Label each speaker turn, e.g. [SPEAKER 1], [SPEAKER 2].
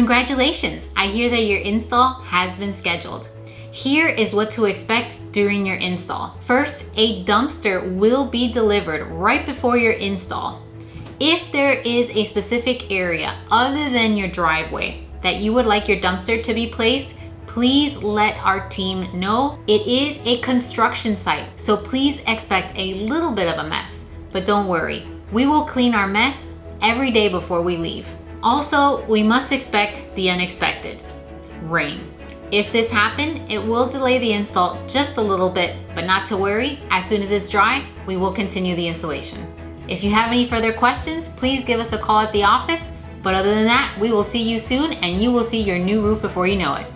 [SPEAKER 1] Congratulations! I hear that your install has been scheduled. Here is what to expect during your install. First, a dumpster will be delivered right before your install. If there is a specific area other than your driveway that you would like your dumpster to be placed, please let our team know. It is a construction site, so please expect a little bit of a mess. But don't worry, we will clean our mess every day before we leave. Also, we must expect the unexpected: rain. If this happened, it will delay the install just a little bit, but not to worry. As soon as it's dry, we will continue the installation. If you have any further questions, please give us a call at the office. But other than that, we will see you soon and you will see your new roof before you know it.